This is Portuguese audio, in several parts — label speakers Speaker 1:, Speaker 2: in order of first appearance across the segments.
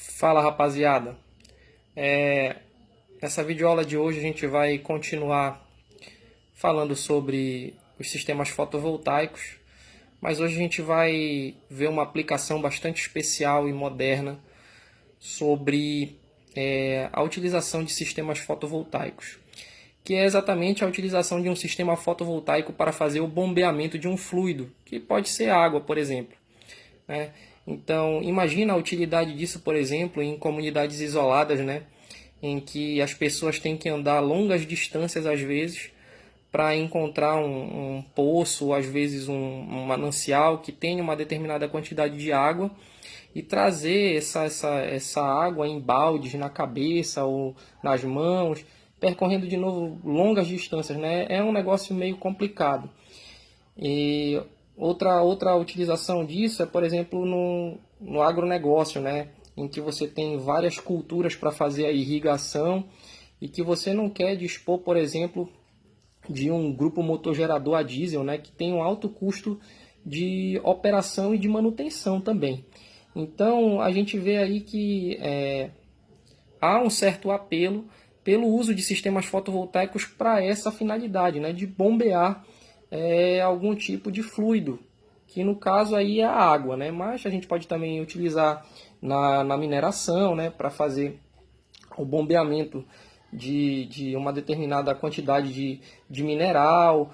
Speaker 1: Fala, rapaziada. Nessa videoaula de hoje a gente vai continuar falando sobre os sistemas fotovoltaicos, mas hoje a gente vai ver uma aplicação bastante especial e moderna sobre a utilização de sistemas fotovoltaicos, que é exatamente a utilização de um sistema fotovoltaico para fazer o bombeamento de um fluido, que pode ser água, por exemplo, né? Então, imagina a utilidade disso, por exemplo, em comunidades isoladas, né? Em que as pessoas têm que andar longas distâncias, às vezes, para encontrar um poço, ou às vezes um manancial que tenha uma determinada quantidade de água e trazer essa água em baldes na cabeça ou nas mãos, percorrendo de novo longas distâncias, né? É um negócio meio complicado. E outra utilização disso é, por exemplo, no agronegócio, né? Em que você tem várias culturas para fazer a irrigação e que você não quer dispor, por exemplo, de um grupo motor-gerador a diesel, né? Que tem um alto custo de operação e de manutenção também. Então, a gente vê aí que há um certo apelo pelo uso de sistemas fotovoltaicos para essa finalidade, né? De bombear algum tipo de fluido, que no caso aí é a água, né? Mas a gente pode também utilizar na mineração, né? Para fazer o bombeamento de uma determinada quantidade de mineral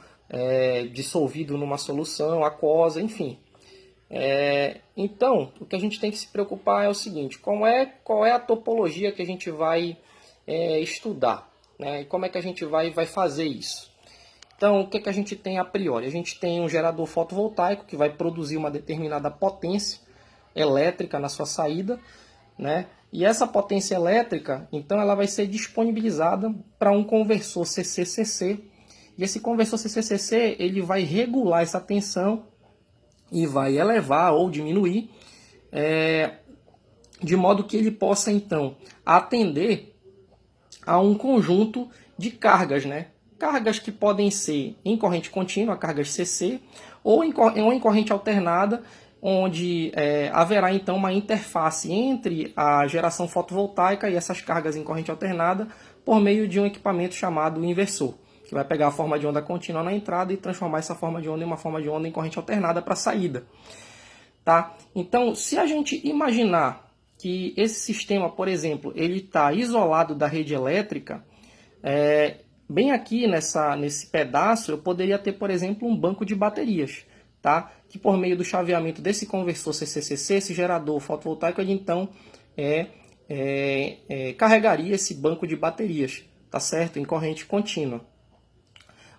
Speaker 1: dissolvido numa solução aquosa, enfim. Então, o que a gente tem que se preocupar é o seguinte: qual é a topologia que a gente vai estudar, né? E como é que a gente vai fazer isso? Então, o que a gente tem a priori? A gente tem um gerador fotovoltaico que vai produzir uma determinada potência elétrica na sua saída, né? E essa potência elétrica, então, ela vai ser disponibilizada para um conversor CC-CC. E esse conversor CC-CC, ele vai regular essa tensão e vai elevar ou diminuir, de modo que ele possa, então, atender a um conjunto de cargas, né? Cargas que podem ser em corrente contínua, cargas CC, ou em corrente alternada, onde haverá então uma interface entre a geração fotovoltaica e essas cargas em corrente alternada por meio de um equipamento chamado inversor, que vai pegar a forma de onda contínua na entrada e transformar essa forma de onda em uma forma de onda em corrente alternada para a saída. Tá? Então, se a gente imaginar que esse sistema, por exemplo, ele está isolado da rede elétrica, bem aqui nesse pedaço eu poderia ter, por exemplo, um banco de baterias, tá? Que por meio do chaveamento desse conversor CCCC, esse gerador fotovoltaico, ele então carregaria esse banco de baterias, tá certo? Em corrente contínua.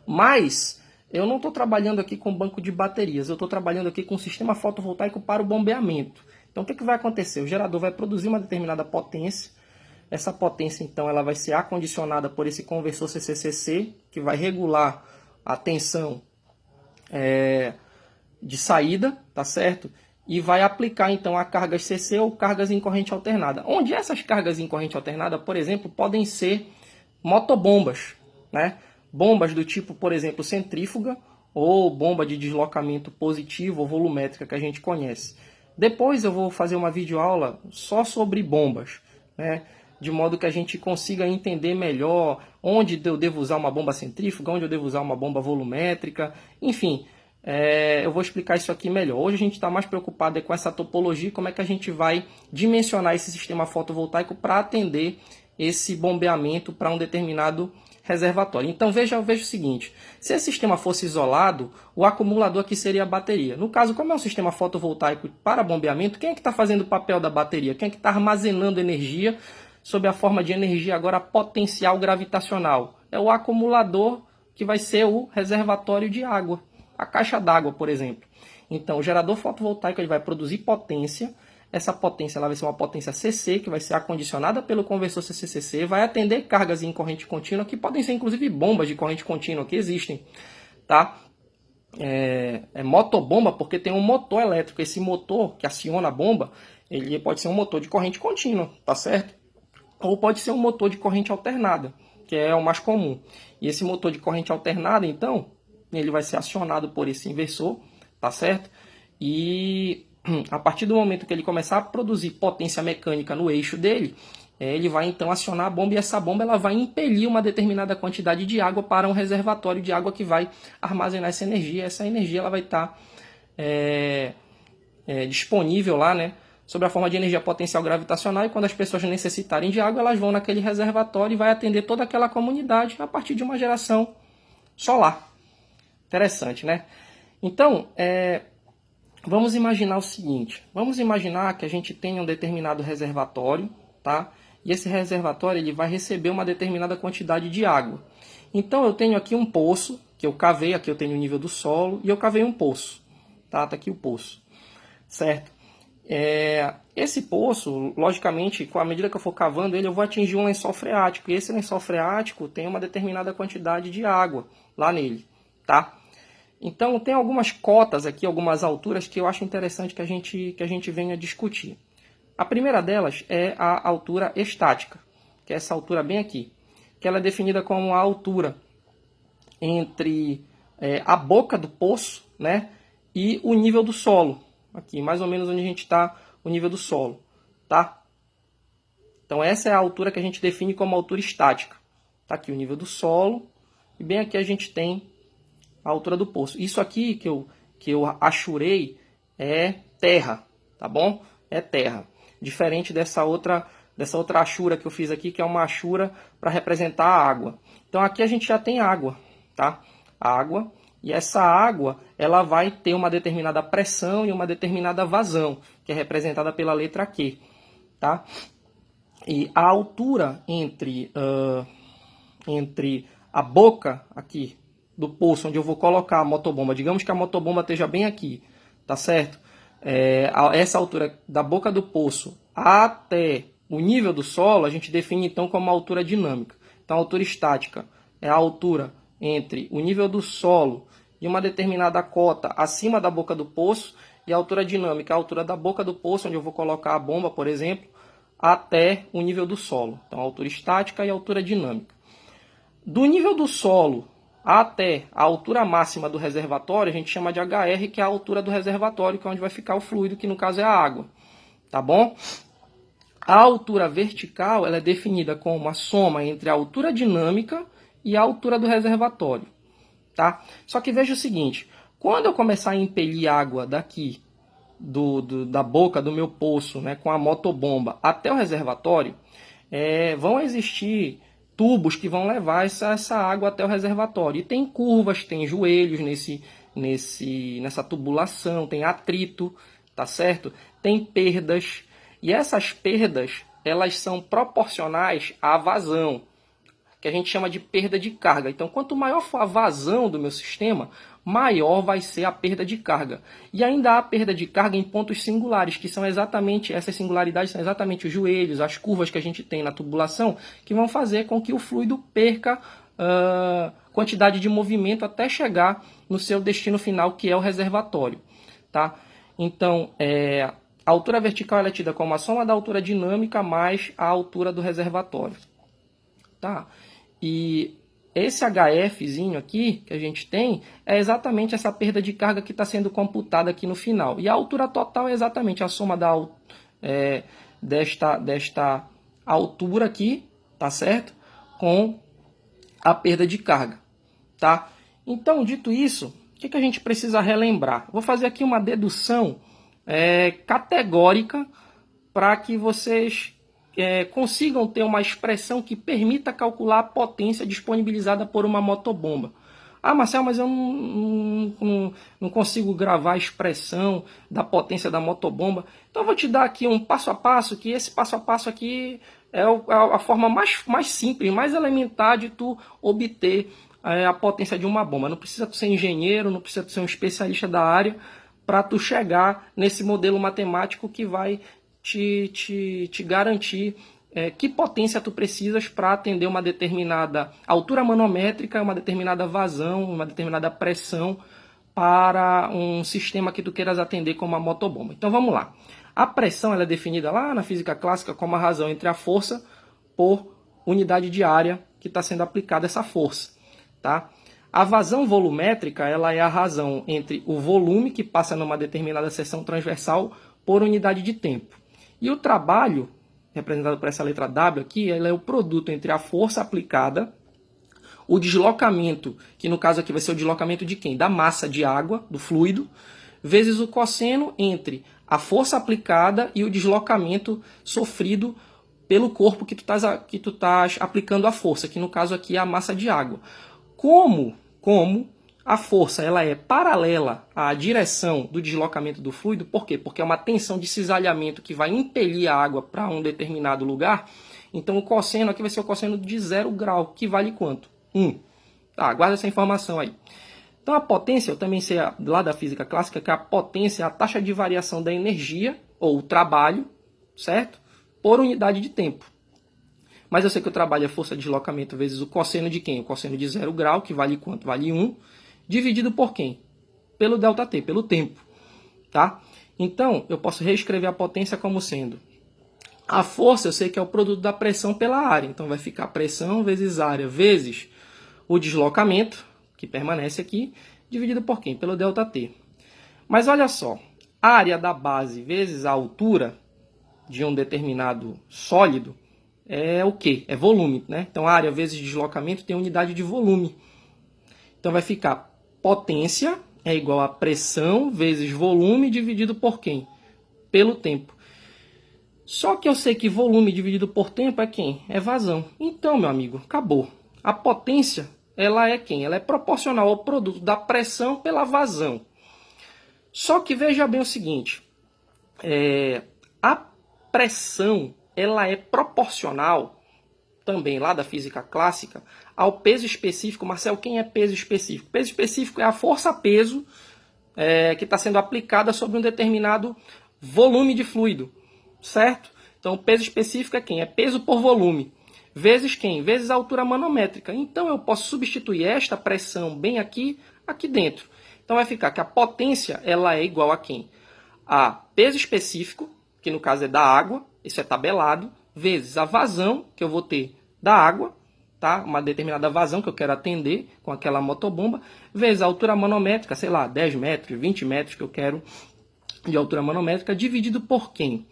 Speaker 1: Mas eu não estou trabalhando aqui com banco de baterias, eu estou trabalhando aqui com um sistema fotovoltaico para o bombeamento. Então o que vai acontecer? O gerador vai produzir uma determinada potência. Essa potência, então, ela vai ser acondicionada por esse conversor CCCC, que vai regular a tensão de saída, tá certo? E vai aplicar, então, a cargas CC ou cargas em corrente alternada. Onde essas cargas em corrente alternada, por exemplo, podem ser motobombas, né? Bombas do tipo, por exemplo, centrífuga ou bomba de deslocamento positivo ou volumétrica que a gente conhece. Depois eu vou fazer uma videoaula só sobre bombas, né? De modo que a gente consiga entender melhor onde eu devo usar uma bomba centrífuga, onde eu devo usar uma bomba volumétrica, enfim, eu vou explicar isso aqui melhor. Hoje a gente está mais preocupado com essa topologia, como é que a gente vai dimensionar esse sistema fotovoltaico para atender esse bombeamento para um determinado reservatório. Então veja o seguinte: se esse sistema fosse isolado, o acumulador aqui seria a bateria. No caso, como é um sistema fotovoltaico para bombeamento, quem é que está fazendo o papel da bateria? Quem é que está armazenando energia sob a forma de energia agora potencial gravitacional? É o acumulador, que vai ser o reservatório de água, a caixa d'água, por exemplo. Então o gerador fotovoltaico ele vai produzir potência. Essa potência ela vai ser uma potência CC, que vai ser acondicionada pelo conversor CCCC, vai atender cargas em corrente contínua, que podem ser inclusive bombas de corrente contínua que existem, tá? Motobomba porque tem um motor elétrico. Esse motor que aciona a bomba, ele pode ser um motor de corrente contínua, tá certo? Ou pode ser um motor de corrente alternada, que é o mais comum. E esse motor de corrente alternada, então, ele vai ser acionado por esse inversor, tá certo? E A partir do momento que ele começar a produzir potência mecânica no eixo dele, ele vai então acionar a bomba, e essa bomba ela vai impelir uma determinada quantidade de água para um reservatório de água que vai armazenar essa energia. Essa energia ela vai estar disponível lá, né, sob a forma de energia potencial gravitacional, e quando as pessoas necessitarem de água, elas vão naquele reservatório e vai atender toda aquela comunidade a partir de uma geração solar. Interessante, né? Então, vamos imaginar o seguinte, vamos imaginar que a gente tenha um determinado reservatório, tá? E esse reservatório ele vai receber uma determinada quantidade de água. Então eu tenho aqui um poço, que eu cavei, aqui eu tenho o nível do solo, e eu cavei um poço, tá? Tá aqui o poço, certo? Esse poço, logicamente, com a medida que eu for cavando ele, eu vou atingir um lençol freático, e esse lençol freático tem uma determinada quantidade de água lá nele, tá? Então tem algumas cotas aqui, algumas alturas que eu acho interessante que a gente venha discutir. A primeira delas é a altura estática, que é essa altura bem aqui, que ela é definida como a altura entre a boca do poço, né, e o nível do solo. Aqui, mais ou menos onde a gente está, o nível do solo, tá? Então essa é a altura que a gente define como altura estática. Tá aqui o nível do solo, e bem aqui a gente tem a altura do poço. Isso aqui que eu achurei é terra, tá bom? É terra. Diferente dessa outra achura que eu fiz aqui, que é uma achura para representar a água. Então aqui a gente já tem água, tá? Água. E essa água, ela vai ter uma determinada pressão e uma determinada vazão, que é representada pela letra Q, tá? E a altura entre a boca aqui do poço, onde eu vou colocar a motobomba, digamos que a motobomba esteja bem aqui, tá certo? Essa altura da boca do poço até o nível do solo, a gente define então como altura dinâmica. Então a altura estática é a altura entre o nível do solo e uma determinada cota acima da boca do poço, e a altura dinâmica é a altura da boca do poço, onde eu vou colocar a bomba, por exemplo, até o nível do solo. Então a altura estática e a altura dinâmica. Do nível do solo até a altura máxima do reservatório, a gente chama de HR, que é a altura do reservatório, que é onde vai ficar o fluido, que no caso é a água. Tá bom? A altura vertical ela é definida como a soma entre a altura dinâmica e a altura do reservatório. Tá? Só que veja o seguinte, quando eu começar a impelir água daqui, da boca do meu poço, né, com a motobomba até o reservatório, vão existir tubos que vão levar essa água até o reservatório. E tem curvas, tem joelhos nessa tubulação, tem atrito, tá certo? Tem perdas. E essas perdas, elas são proporcionais à vazão, que a gente chama de perda de carga. Então, quanto maior for a vazão do meu sistema, maior vai ser a perda de carga. E ainda há perda de carga em pontos singulares, que são exatamente, essas singularidades são exatamente os joelhos, as curvas que a gente tem na tubulação, que vão fazer com que o fluido perca quantidade de movimento até chegar no seu destino final, que é o reservatório. Tá? Então, a altura vertical é tida como a soma da altura dinâmica mais a altura do reservatório. Tá? E esse HFzinho aqui que a gente tem é exatamente essa perda de carga que está sendo computada aqui no final. E a altura total é exatamente a soma desta altura aqui, tá certo? Com a perda de carga, tá? Então, dito isso, o que a gente precisa relembrar? Vou fazer aqui uma dedução categórica para que vocês consigam ter uma expressão que permita calcular a potência disponibilizada por uma motobomba. Ah, Marcelo, mas eu não consigo gravar a expressão da potência da motobomba. Então eu vou te dar aqui um passo a passo, que esse passo a passo aqui é a forma mais simples, mais elementar de tu obter a potência de uma bomba. Não precisa tu ser engenheiro, não precisa tu ser um especialista da área para tu chegar nesse modelo matemático que vai te garantir que potência tu precisas para atender uma determinada altura manométrica, uma determinada vazão, uma determinada pressão para um sistema que tu queiras atender como a motobomba. Então vamos lá. A pressão ela é definida lá na física clássica como a razão entre a força por unidade de área que está sendo aplicada essa força. Tá? A vazão volumétrica ela é a razão entre o volume que passa numa determinada seção transversal por unidade de tempo. E o trabalho, representado por essa letra W aqui, ela é o produto entre a força aplicada, o deslocamento, que no caso aqui vai ser o deslocamento de quem? Da massa de água, do fluido, vezes o cosseno entre a força aplicada e o deslocamento sofrido pelo corpo que tu estás aplicando a força, que no caso aqui é a massa de água. Como a força ela é paralela à direção do deslocamento do fluido, por quê? Porque é uma tensão de cisalhamento que vai impelir a água para um determinado lugar, então o cosseno aqui vai ser o cosseno de 0 grau, que vale quanto? 1. Tá, guarda essa informação aí. Então a potência, eu também sei lá da física clássica que a potência é a taxa de variação da energia, ou o trabalho, certo? Por unidade de tempo. Mas eu sei que o trabalho é força de deslocamento vezes o cosseno de quem? O cosseno de 0 grau, que vale quanto? Vale 1, dividido por quem? Pelo ΔT, pelo tempo. Tá? Então, eu posso reescrever a potência como sendo a força, eu sei que é o produto da pressão pela área. Então, vai ficar pressão vezes área vezes o deslocamento, que permanece aqui, dividido por quem? Pelo ΔT. Mas olha só, a área da base vezes a altura de um determinado sólido é o quê? É volume, né? Então, área vezes deslocamento tem unidade de volume. Então, vai ficar potência é igual a pressão vezes volume dividido por quem? Pelo tempo. Só que eu sei que volume dividido por tempo é quem? É vazão. Então, meu amigo, acabou. A potência, ela é quem? Ela é proporcional ao produto da pressão pela vazão. Só que veja bem o seguinte, a pressão, ela é proporcional, também lá da física clássica, ao peso específico. Marcel, quem é peso específico? Peso específico é a força-peso que está sendo aplicada sobre um determinado volume de fluido, certo? Então, o peso específico é quem? É peso por volume. Vezes quem? Vezes a altura manométrica. Então, eu posso substituir esta pressão bem aqui dentro. Então, vai ficar que a potência ela é igual a quem? A peso específico, que no caso é da água, isso é tabelado, vezes a vazão que eu vou ter da água, tá? Uma determinada vazão que eu quero atender com aquela motobomba, vezes a altura manométrica, sei lá, 10 metros, 20 metros que eu quero de altura manométrica, dividido por quem?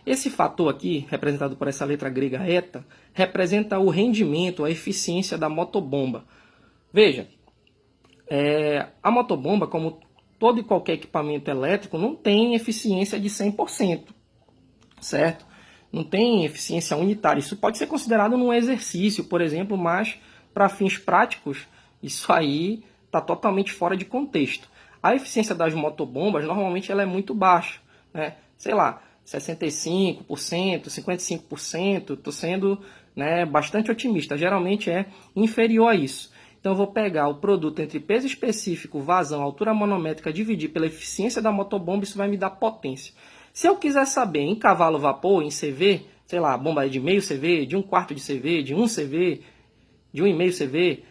Speaker 1: Esse fator aqui, representado por essa letra grega eta, representa o rendimento, a eficiência da motobomba. Veja, a motobomba, como todo e qualquer equipamento elétrico, não tem eficiência de 100%, certo? Não tem eficiência unitária. Isso pode ser considerado num exercício, por exemplo, mas para fins práticos, isso aí está totalmente fora de contexto. A eficiência das motobombas, normalmente, ela é muito baixa, né? Sei lá, 65%, 55%, estou sendo bastante otimista. Geralmente é inferior a isso. Então, eu vou pegar o produto entre peso específico, vazão, altura manométrica, dividir pela eficiência da motobomba, isso vai me dar potência. Se eu quiser saber em cavalo-vapor, em CV, sei lá, bomba é de meio CV, de 1/4 de CV, de 1 CV, de 1,5 CV,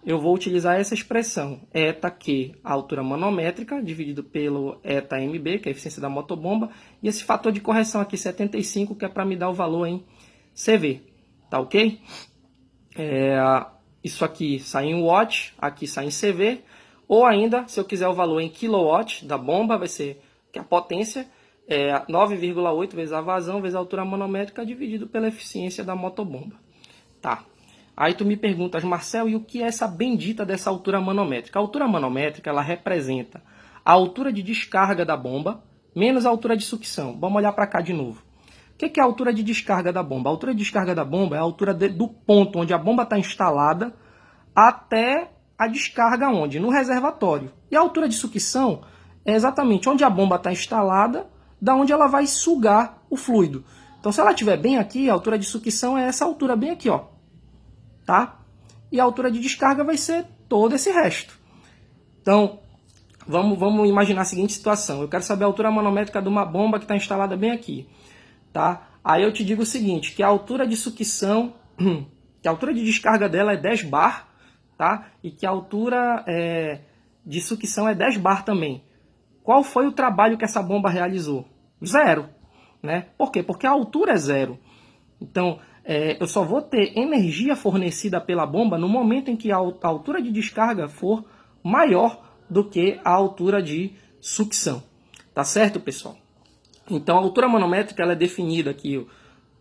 Speaker 1: eu vou utilizar essa expressão, eta Q, a altura manométrica, dividido pelo eta MB, que é a eficiência da motobomba, e esse fator de correção aqui, 75, que é para me dar o valor em CV. Tá ok? Isso aqui sai em watt, aqui sai em CV, ou ainda, se eu quiser o valor em kilowatt da bomba, vai ser que a potência é 9,8 vezes a vazão vezes a altura manométrica dividido pela eficiência da motobomba. Tá. Aí tu me perguntas, Marcel, e o que é essa bendita dessa altura manométrica? A altura manométrica, ela representa a altura de descarga da bomba menos a altura de sucção. Vamos olhar para cá de novo. O que é a altura de descarga da bomba? A altura de descarga da bomba é a altura do ponto onde a bomba está instalada até a descarga onde? No reservatório. E a altura de sucção é exatamente onde a bomba está instalada, da onde ela vai sugar o fluido. Então, se ela estiver bem aqui, a altura de sucção é essa altura bem aqui, ó. Tá? E a altura de descarga vai ser todo esse resto. Então, vamos imaginar a seguinte situação. Eu quero saber a altura manométrica de uma bomba que está instalada bem aqui. Tá? Aí eu te digo o seguinte, que a altura de sucção, que a altura de descarga dela é 10 bar, tá? E que a altura de sucção é 10 bar também. Qual foi o trabalho que essa bomba realizou? 0. Né? Por quê? Porque a altura é 0. Então, eu só vou ter energia fornecida pela bomba no momento em que a altura de descarga for maior do que a altura de sucção. Tá certo, pessoal? Então, a altura manométrica ela é definida aqui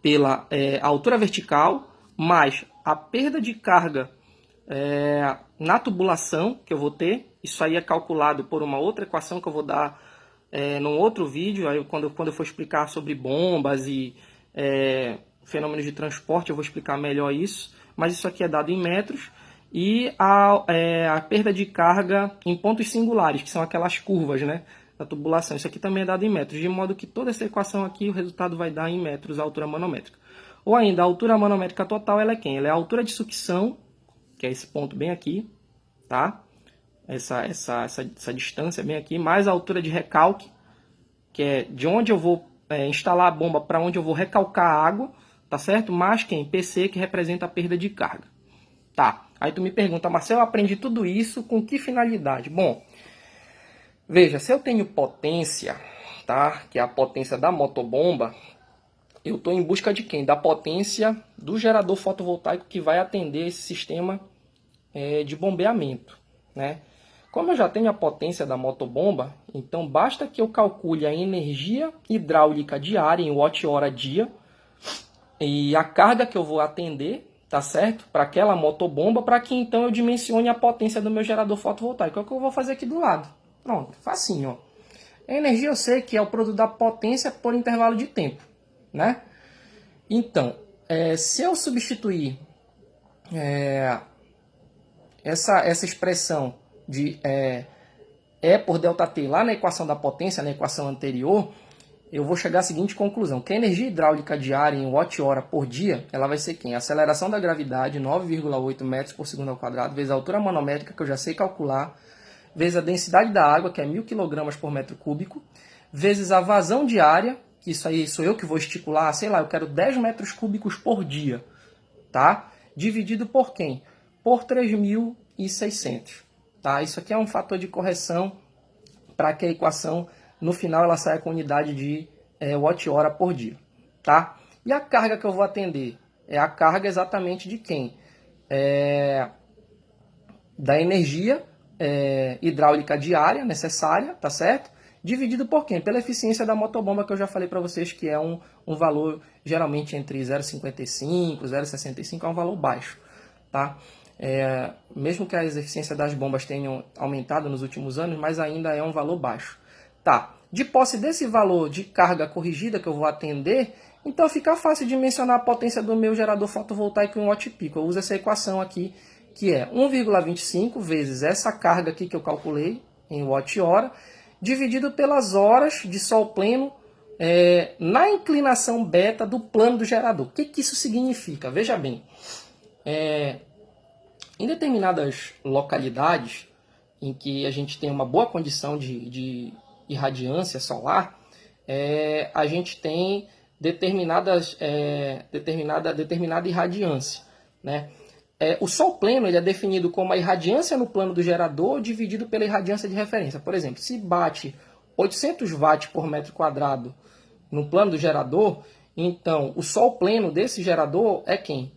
Speaker 1: pela altura vertical mais a perda de carga na tubulação que eu vou ter. Isso aí é calculado por uma outra equação que eu vou dar num outro vídeo. Aí, quando eu for explicar sobre bombas e fenômenos de transporte, eu vou explicar melhor isso. Mas isso aqui é dado em metros. E a perda de carga em pontos singulares, que são aquelas curvas, né, da tubulação. Isso aqui também é dado em metros, de modo que toda essa equação aqui, o resultado vai dar em metros a altura manométrica. Ou ainda, a altura manométrica total, ela é quem? Ela é a altura de sucção, que é esse ponto bem aqui, tá? Essa distância bem aqui, mais a altura de recalque, que é de onde eu vou instalar a bomba para onde eu vou recalcar a água, tá certo? Mais quem? PC, que representa a perda de carga. Tá, aí tu me pergunta, Marcelo, eu aprendi tudo isso com que finalidade? Bom, veja, se eu tenho potência, tá? Que é a potência da motobomba, eu estou em busca de quem? Da potência do gerador fotovoltaico que vai atender esse sistema de bombeamento, né? Como eu já tenho a potência da motobomba, então basta que eu calcule a energia hidráulica diária em watt-hora dia e a carga que eu vou atender, tá certo? Para aquela motobomba, para que então eu dimensione a potência do meu gerador fotovoltaico. É o que eu vou fazer aqui do lado. Pronto, facinho, ó. A energia eu sei que é o produto da potência por intervalo de tempo, né? Então, se eu substituir essa expressão de E por ΔT lá na equação da potência, na equação anterior, eu vou chegar à seguinte conclusão, que a energia hidráulica diária em watt-hora por dia, ela vai ser quem? A aceleração da gravidade, 9,8 metros por segundo ao quadrado, vezes a altura manométrica, que eu já sei calcular, vezes a densidade da água, que é 1.000 kg por metro cúbico, vezes a vazão diária, que isso aí sou eu que vou estipular, sei lá, eu quero 10 metros cúbicos por dia, tá? Dividido por quem? Por 3.600, tá? Isso aqui é um fator de correção para que a equação, no final, ela saia com unidade de watt-hora por dia, tá? E a carga que eu vou atender? É a carga exatamente de quem? Da energia hidráulica diária necessária, tá certo? Dividido por quem? Pela eficiência da motobomba, que eu já falei para vocês que é um valor geralmente entre 0,55 e 0,65, é um valor baixo, tá? Mesmo que as eficiências das bombas tenham aumentado nos últimos anos, mas ainda é um valor baixo. Tá. De posse desse valor de carga corrigida que eu vou atender, então fica fácil de mencionar a potência do meu gerador fotovoltaico em watt-pico. Eu uso essa equação aqui, que é 1,25 vezes essa carga aqui que eu calculei em watt-hora, dividido pelas horas de sol pleno na inclinação beta do plano do gerador. O que isso significa? Veja bem, em determinadas localidades em que a gente tem uma boa condição de irradiância solar, a gente tem determinada irradiância, né? O sol pleno ele é definido como a irradiância no plano do gerador dividido pela irradiância de referência. Por exemplo, se bate 800 watts por metro quadrado no plano do gerador, então o sol pleno desse gerador é quem?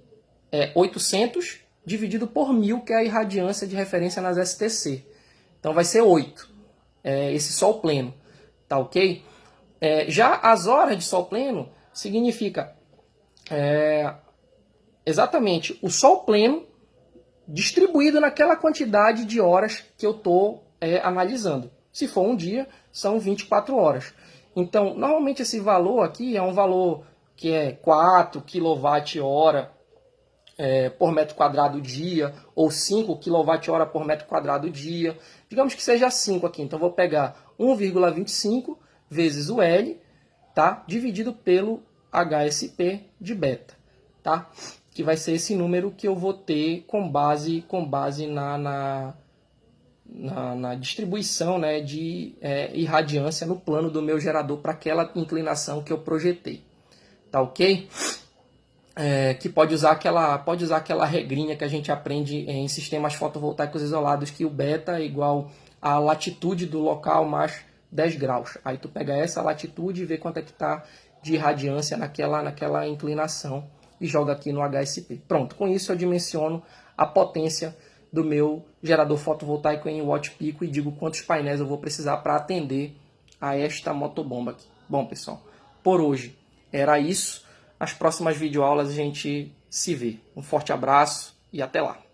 Speaker 1: É 800 dividido por 1000, que é a irradiância de referência nas STC. Então vai ser 8, esse sol pleno, tá ok? Já as horas de sol pleno significa exatamente o sol pleno distribuído naquela quantidade de horas que eu estou analisando. Se for um dia, são 24 horas. Então, normalmente esse valor aqui é um valor que é 4 kWh por metro quadrado dia, ou 5 kWh por metro quadrado dia. Digamos que seja 5 aqui. Então, vou pegar 1,25 vezes o L, tá? Dividido pelo HSP de beta, tá? Que vai ser esse número que eu vou ter com base na distribuição, né, de irradiância no plano do meu gerador para aquela inclinação que eu projetei. Tá ok? Que pode usar aquela regrinha que a gente aprende em sistemas fotovoltaicos isolados, que o beta é igual à latitude do local mais 10 graus. Aí tu pega essa latitude e vê quanto é que está de irradiância naquela inclinação e jogo aqui no HSP. Pronto, com isso eu dimensiono a potência do meu gerador fotovoltaico em watt pico e digo quantos painéis eu vou precisar para atender a esta motobomba aqui. Bom, pessoal, por hoje era isso. As próximas videoaulas a gente se vê. Um forte abraço e até lá.